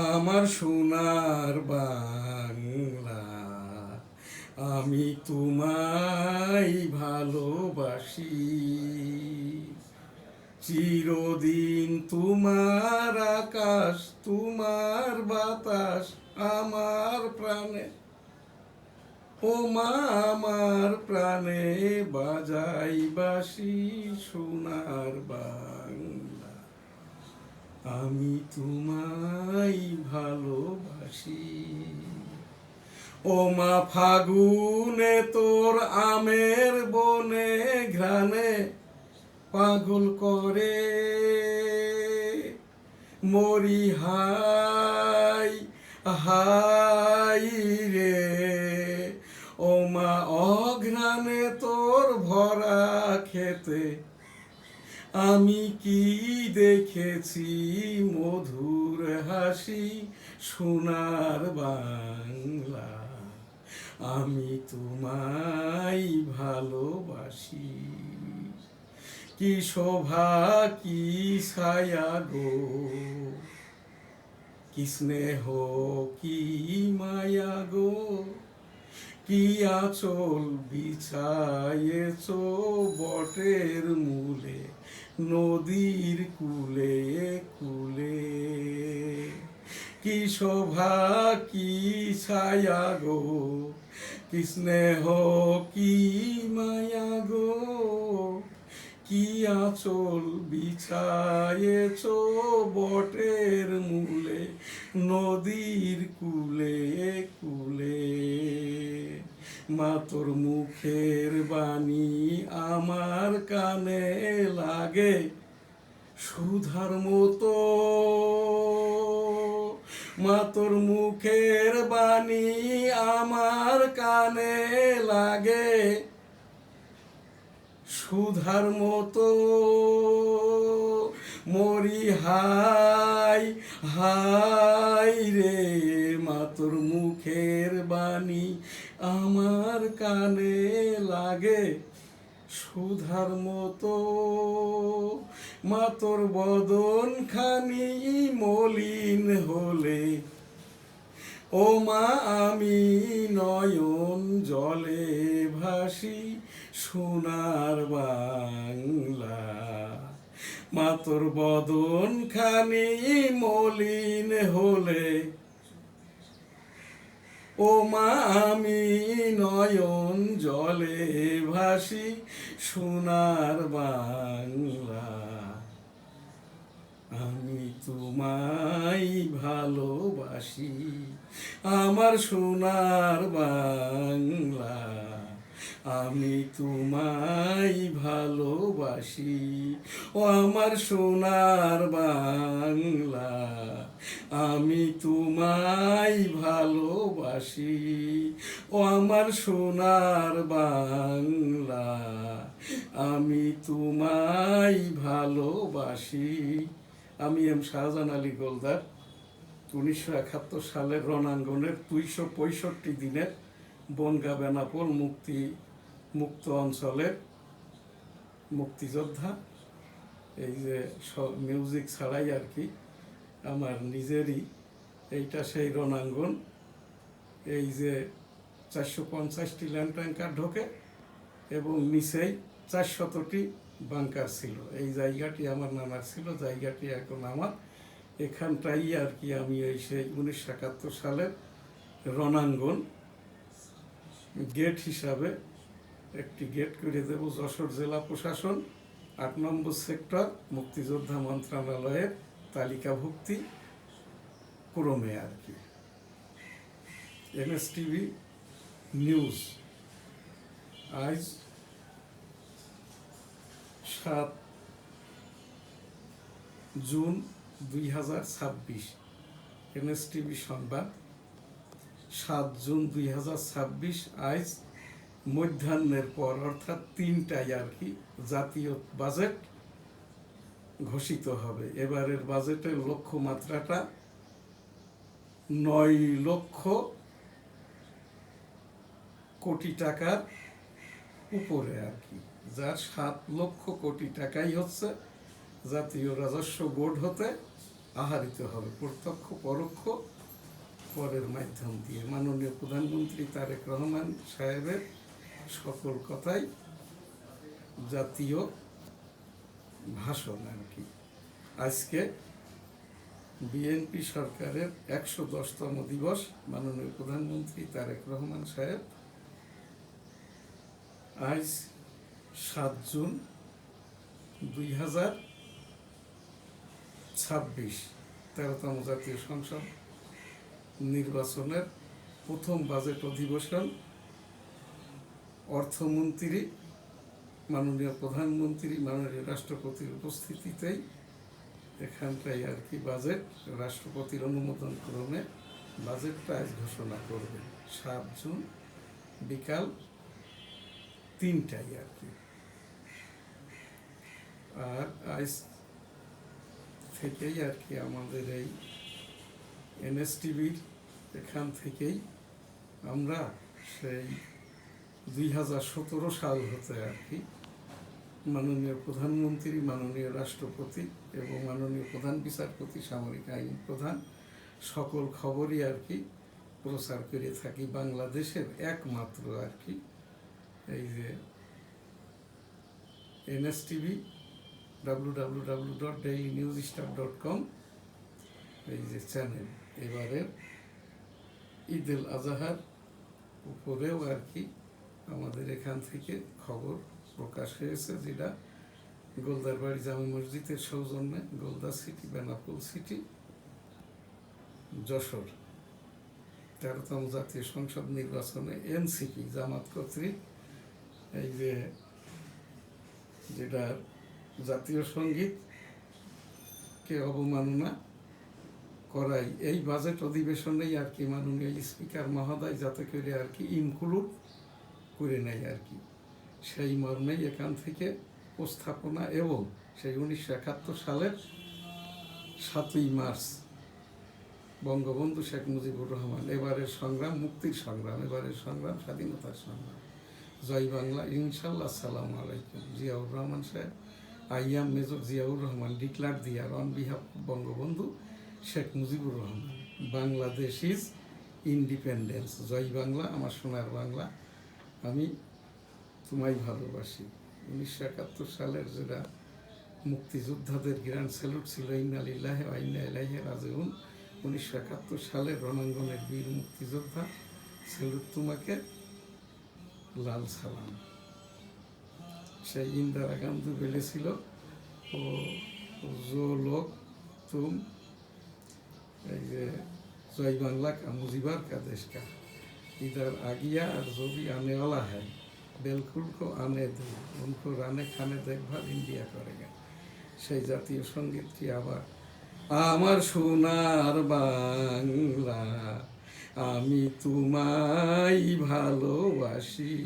আমার সোনার বাংলা, আমি তোমায় ভালোবাসি। চিরদিন তোমার আকাশ, তোমার বাতাস আমার প্রাণে, ও মা আমার প্রাণে বাজাই বাঁশি। সোনার বাংলা, আমি তোমায় ভালোবাসি। ও মা ফাগুনে তোর আমের বনে ঘ্রাণে পাগল করে মরি হাই হাই রে। ও মা অঘ্রাণে তোর ভরা খেতে আমি কি দেখেছি মধুর হাসি। সোনার বাংলা, আমি তোমায় ভালোবাসি। কি শোভা কি ছায়া গো, কি স্নেহ কি মায়া গো, কি আঁচল বিছায়েছ বটের মূলে নদীর কূলে কূলে। কি শোভা কি ছায়া গো, কি স্নেহ কি মায়া গো, কি আঁচল বিছায়েছ বটের মূলে নদীর কূলে কূলে। মা তোর মুখের বাণী আমার কানে লাগে সুধার মতো। মা তোর মুখের বাণী আমার কানে লাগে সুধার মতো। মরি হাই হাই রে, মা তোর মুখের বাণী আমার কানে লাগে সুধার মতো। মা তোর বদন খানি মলিন হলে, ও মা আমি নয়ন জলে ভাসি। সোনার বাংলা, মা তোর বদন খানি মলিন হলে, ও মা আমি নয়ন জলে ভাসি। সোনার বাংলা, আমি তোমায় ভালোবাসি। আমার সোনার বাংলা, আমি তোমায় ভালোবাসি। ও আমার সোনার বাংলা, আমি তোমায় ভালোবাসি। ও আমার সোনার বাংলা, আমি তোমায় ভালোবাসি। আমি এম শাহজাহান আলী গোলদার 1971 সালের রণাঙ্গনের 265 দিনের বনগাঁ বেনাপোল মুক্ত অঞ্চলের মুক্তিযোদ্ধা। এই যে মিউজিক ছাড়াই আর কি আমার নিজেরই এইটা সেই রণাঙ্গন। এই যে 450টি ল্যান্ড ট্যাঙ্কার ঢোকে এবং নিচেই 400টি বাংকার ছিল। এই জায়গাটি আমার নানার ছিল, জায়গাটি এখন আমার। এখানটাই আর কি আমি এই সেই 1971 সালের রণাঙ্গন গেট হিসাবে একটি গেট করে দেব যশোর জেলা প্রশাসন 8 নম্বর সেক্টর মুক্তিযোদ্ধা মন্ত্রণালয়ের তালিকাভুক্তি ক্রমে আর কি। এমএসটিভি নিউজ আজ 7 জুন 2026। এনএসটিভি সংবাদ 7 জুন 2026। আজ মধ্যাহ্নের পর অর্থাৎ 3টায় আর কি জাতীয় বাজেট ঘোষিত হবে। এবারের বাজেটের লক্ষ্যমাত্রাটা 9 লক্ষ কোটি টাকার উপরে আর কি, যার 7 লক্ষ কোটি টাকাই হচ্ছে জাতীয় রাজস্ব বোর্ড হতে আহরিত হবে প্রত্যক্ষ পরোক্ষ করের মাধ্যম দিয়ে। মাননীয় প্রধানমন্ত্রী তারেক রহমান সাহেবের সকল কথাই জাতীয় ভাষণ আর কি। আজকে বিএনপি সরকারের 110তম দিবস। মাননীয় প্রধানমন্ত্রী তারেক রহমান সাহেব আজ 7 জুন 2026 13তম জাতীয় সংসদ নির্বাচনের প্রথম বাজেট অধিবেশন। অর্থমন্ত্রী, মাননীয় প্রধানমন্ত্রী, মাননীয় রাষ্ট্রপতির উপস্থিতিতেই এখানটাই আর কি বাজেট রাষ্ট্রপতির অনুমোদন ক্রমে বাজেটটা আজ ঘোষণা করবে 7 জুন বিকাল 3টায় আর কি। আর আজ থেকেই আর কি আমাদের এই এনএসটিভির এখান থেকেই আমরা সেই 2017 সাল হতে আর কি মাননীয় প্রধানমন্ত্রী, মাননীয় রাষ্ট্রপতি এবং মাননীয় প্রধান বিচারপতি, সামরিক আইন প্রধান সকল খবরই আর কি প্রচার করে থাকি। বাংলাদেশের একমাত্র আর কি এই যে এনএসটিভি www.dailynewsstaff.com এই যে চ্যানেল। এবারে ঈদ উল আজহার উপরেও আর কি আমাদের এখান থেকে খবর প্রকাশ হয়েছে, যেটা গোলদারবাড়ি জামে মসজিদের সৌজন্যে গোলদা সিটি, বেনাপোল সিটি, যশোর 13তম জাতীয় সংসদ নির্বাচনে এনসিপি জামাত কর্তৃক এই যে যেটা জাতীয় সঙ্গীতকে অবমাননা করাই এই বাজেট অধিবেশনেই আর কি মাননীয় স্পিকার মহোদয় যাতে করে আর কি ইনক্লুড করে নেয় আর কি, সেই মর্মেই এখান থেকে উপস্থাপনা। এবং সেই 1971 সালের 7ই মার্চ বঙ্গবন্ধু শেখ মুজিবুর রহমান এবারের সংগ্রাম মুক্তির সংগ্রাম, এবারের সংগ্রাম স্বাধীনতার সংগ্রাম। জয় বাংলা, ইনশাল্লাহ। আসসালামু আলাইকুম। জিয়াউর রহমান সাহেব, I am major Ziaur Rahman declare দিয়ার on behalf Bangabandhu Sheikh Mujibur Rahman, Bangladesh is independence. জয় বাংলা, আমার সোনার বাংলা, আমি তোমায় ভালোবাসি। 1971 সালের যেটা মুক্তিযোদ্ধাদের গ্র্যান্ড স্যালুট ছিল, ইন্না লিল্লাহি ওয়া ইন্না ইলাইহি রাজিউন। 1971 সালের রণাঙ্গনের বীর মুক্তিযোদ্ধা, স্যালুট তোমাকে, লাল সালাম। সেই ইন্দিরা গান্ধী বলেছিল, ও জো লোক তুম এই যে জয় বাংলা কা মুজিবার কা দেশ কা इधर आ गया और जो भी आने वाला है बिल्कुल को आने दो, उनको राने खाने देखभाल इंडिया करेगा। সেই জাতীয় সঙ্গীতটি আবার আমার সোনার বাংলা আমি তোমায় ভালোবাসি,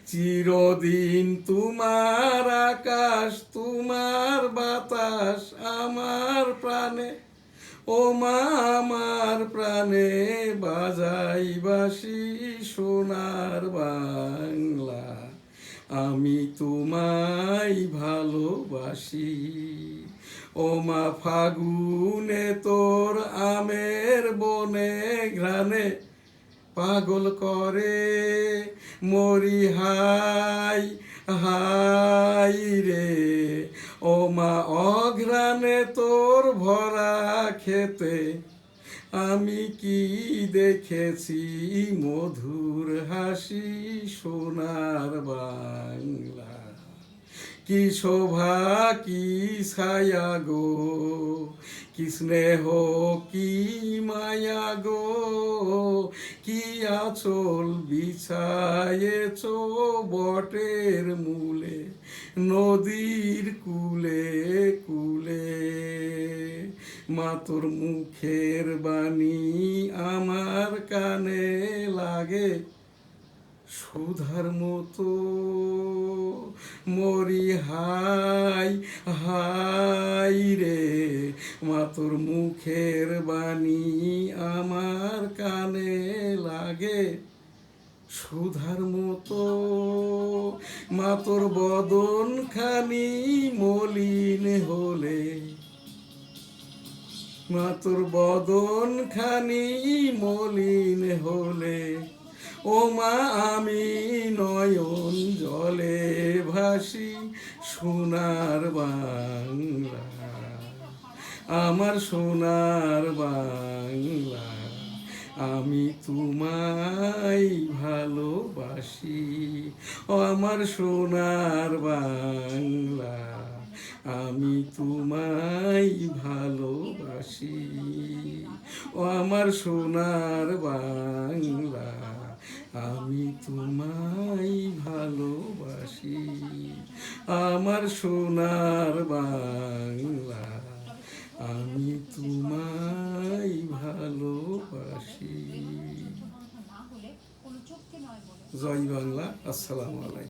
চিরদিন তোমার আকাশ তোমার বাতাস আমার প্রাণে, ও মা আমার প্রাণে বাজাই বাঁশি সোনার বাংলা আমি তোমায় ভালোবাসি। ও মা ফাগুনে তোর আমের বনে ঘ্রাণে পাগল করে মরি হাই হাই রে, ও মা অঘ্রাণে তোর ভরা খেতে আমি কি দেখেছি মধুর হাসি সোনার বাংলা। কি শোভা কি ছায়া গো, কি স্নেহ কি মায়া গো, কি আঁচল বিছায়েছ বটের মূলে নদীর কুলে কুলে। মা তোর মুখের বাণী আমার কানে লাগে সুধার মতো, মরি হাই হাই রে, মা তোর মুখের বাণী আমার কানে লাগে সুধার মতো। মা তোর বদন খানি মলিন হলে মা তোর বদন খানি মলিন হলে, ও মা আমি নয়ন জলে ভাসি সোনার বাংলা, আমার সোনার বাংলা, আমি তোমায় ভালোবাসি, ও আমার সোনার বাংলা, আমি তোমায় ভালোবাসি, ও আমার সোনার বাংলা, আমি তোমায় ভালোবাসি, আমার সোনার বাংলা, আমি তোমায় ভালোবাসি। জয় বাংলা। আসসালামু আলাইকুম।